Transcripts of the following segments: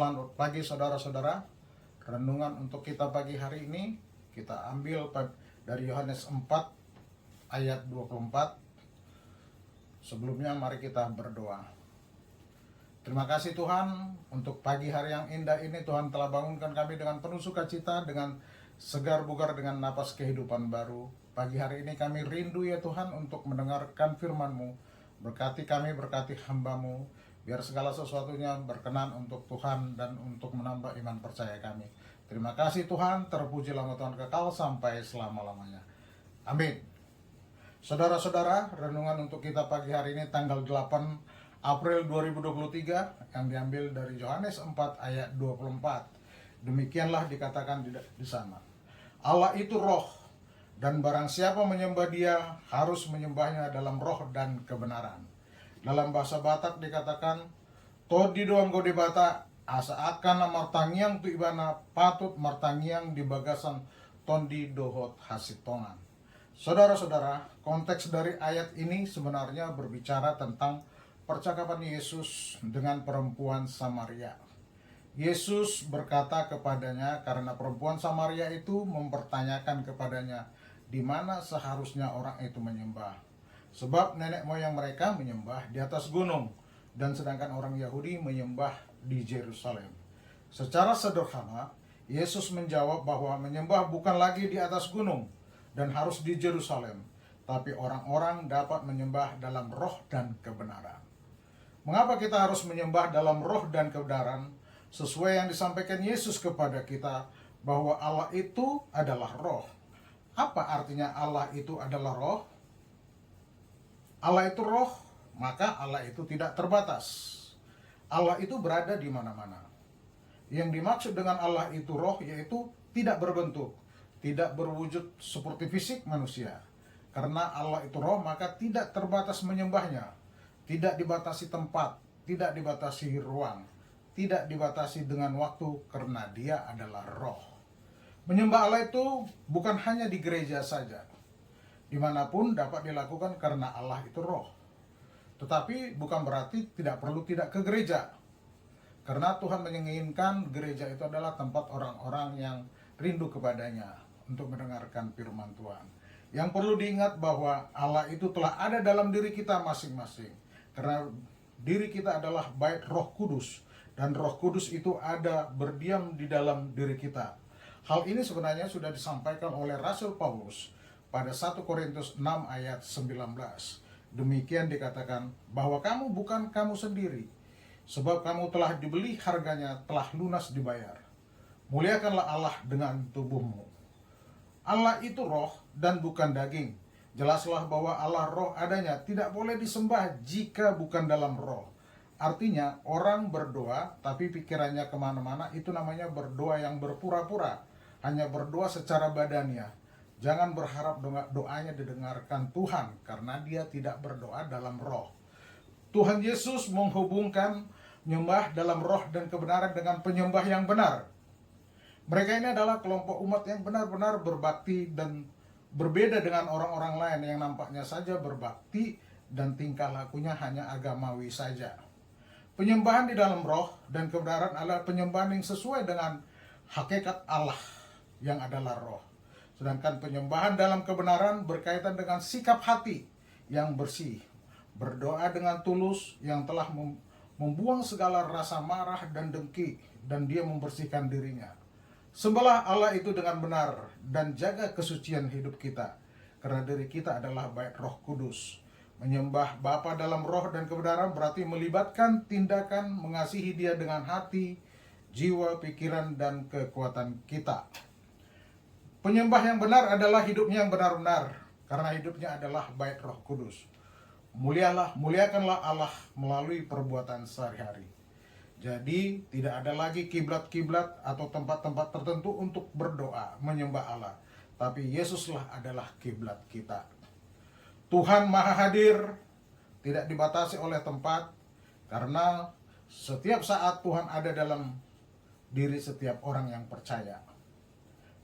Selamat pagi saudara-saudara. Renungan untuk kita pagi hari ini kita ambil dari Yohanes 4 ayat 24. Sebelumnya mari kita berdoa. Terima kasih Tuhan untuk pagi hari yang indah ini. Tuhan telah bangunkan kami dengan penuh sukacita, dengan segar bugar, dengan napas kehidupan baru. Pagi hari ini kami rindu ya Tuhan untuk mendengarkan firman-Mu. Berkati kami, berkati hamba-Mu, biar segala sesuatunya berkenan untuk Tuhan dan untuk menambah iman percaya kami. Terima kasih Tuhan, terpujilah nama Tuhan kekal sampai selama-lamanya. Amin. Saudara-saudara, renungan untuk kita pagi hari ini tanggal 8 April 2023 yang diambil dari Yohanes 4 ayat 24. Demikianlah dikatakan di sana. Allah itu roh, dan barang siapa menyembah dia harus menyembahnya dalam roh dan kebenaran. Dalam bahasa Batak dikatakan, Todi doang gode bata asa akan martangiang tu ibana patut martangiang di bagasan tondi dohot hasitongan. Saudara-saudara, konteks dari ayat ini sebenarnya berbicara tentang percakapan Yesus dengan perempuan Samaria. Yesus berkata kepadanya karena perempuan Samaria itu mempertanyakan kepadanya di mana seharusnya orang itu menyembah. Sebab nenek moyang mereka menyembah di atas gunung, dan sedangkan orang Yahudi menyembah di Yerusalem. Secara sederhana, Yesus menjawab bahwa menyembah bukan lagi di atas gunung dan harus di Yerusalem, tapi orang-orang dapat menyembah dalam roh dan kebenaran. Mengapa kita harus menyembah dalam roh dan kebenaran? Sesuai yang disampaikan Yesus kepada kita, bahwa Allah itu adalah roh. Apa artinya Allah itu adalah roh? Allah itu roh, maka Allah itu tidak terbatas. Allah itu berada di mana-mana. Yang dimaksud dengan Allah itu roh, yaitu tidak berbentuk, tidak berwujud seperti fisik manusia. Karena Allah itu roh, maka tidak terbatas menyembahnya. Tidak dibatasi tempat, tidak dibatasi ruang, tidak dibatasi dengan waktu, karena dia adalah roh. Menyembah Allah itu bukan hanya di gereja saja, dimanapun dapat dilakukan karena Allah itu roh. Tetapi bukan berarti tidak ke gereja, karena Tuhan menginginkan gereja itu adalah tempat orang-orang yang rindu kepadanya untuk mendengarkan firman Tuhan. Yang perlu diingat bahwa Allah itu telah ada dalam diri kita masing-masing, karena diri kita adalah bait Roh Kudus, dan Roh Kudus itu ada berdiam di dalam diri kita. Hal ini sebenarnya sudah disampaikan oleh Rasul Paulus pada 1 Korintus 6 ayat 19. Demikian dikatakan bahwa kamu bukan kamu sendiri, sebab kamu telah dibeli, harganya telah lunas dibayar. Muliakanlah Allah dengan tubuhmu. Allah itu roh dan bukan daging. Jelaslah bahwa Allah roh adanya, tidak boleh disembah jika bukan dalam roh. Artinya orang berdoa tapi pikirannya kemana-mana, itu namanya berdoa yang berpura-pura, hanya berdoa secara badannya. Jangan berharap doanya didengarkan Tuhan, karena dia tidak berdoa dalam roh. Tuhan Yesus menghubungkan menyembah dalam roh dan kebenaran dengan penyembah yang benar. Mereka ini adalah kelompok umat yang benar-benar berbakti dan berbeda dengan orang-orang lain yang nampaknya saja berbakti dan tingkah lakunya hanya agamawi saja. Penyembahan di dalam roh dan kebenaran adalah penyembahan yang sesuai dengan hakikat Allah yang adalah roh. Sedangkan penyembahan dalam kebenaran berkaitan dengan sikap hati yang bersih, berdoa dengan tulus, yang telah membuang segala rasa marah dan dengki, dan dia membersihkan dirinya. Sembahlah Allah itu dengan benar dan jaga kesucian hidup kita, karena diri kita adalah bait Roh Kudus. Menyembah Bapa dalam roh dan kebenaran berarti melibatkan tindakan mengasihi Dia dengan hati, jiwa, pikiran, dan kekuatan kita. Penyembah yang benar adalah hidupnya yang benar-benar, karena hidupnya adalah bait Roh Kudus. Muliakanlah Allah melalui perbuatan sehari-hari. Jadi tidak ada lagi kiblat-kiblat atau tempat-tempat tertentu untuk berdoa, menyembah Allah. Tapi Yesuslah adalah kiblat kita. Tuhan Maha Hadir, tidak dibatasi oleh tempat, karena setiap saat Tuhan ada dalam diri setiap orang yang percaya.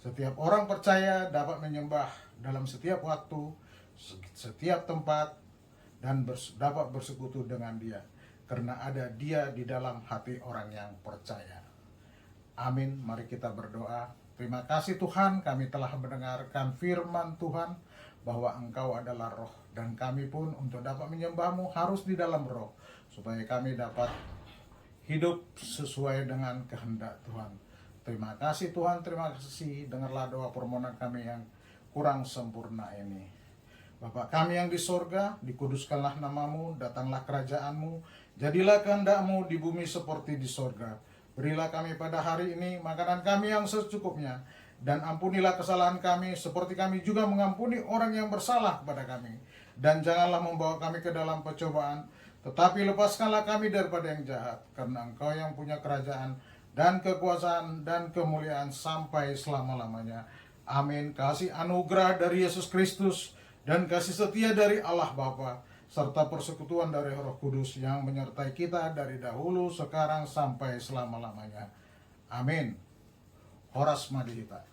Setiap orang percaya dapat menyembah dalam setiap waktu, setiap tempat, dan dapat bersekutu dengan Dia, karena ada Dia di dalam hati orang yang percaya. Amin. Mari kita berdoa. Terima kasih Tuhan, kami telah mendengarkan firman Tuhan bahwa Engkau adalah roh, dan kami pun untuk dapat menyembah-Mu harus di dalam roh, supaya kami dapat hidup sesuai dengan kehendak Tuhan. Terima kasih Tuhan, terima kasih. Dengarlah doa permohonan kami yang kurang sempurna ini. Bapa kami yang di sorga, dikuduskanlah namamu, datanglah kerajaan-Mu, jadilah kehendak-Mu di bumi seperti di sorga. Berilah kami pada hari ini makanan kami yang secukupnya, dan ampunilah kesalahan kami seperti kami juga mengampuni orang yang bersalah kepada kami. Dan janganlah membawa kami ke dalam percobaan, tetapi lepaskanlah kami daripada yang jahat, karena Engkau yang punya kerajaan dan kekuasaan dan kemuliaan sampai selama-lamanya. Amin. Kasih anugerah dari Yesus Kristus dan kasih setia dari Allah Bapa serta persekutuan dari Roh Kudus yang menyertai kita dari dahulu, sekarang, sampai selama-lamanya. Amin. Horas Madihita.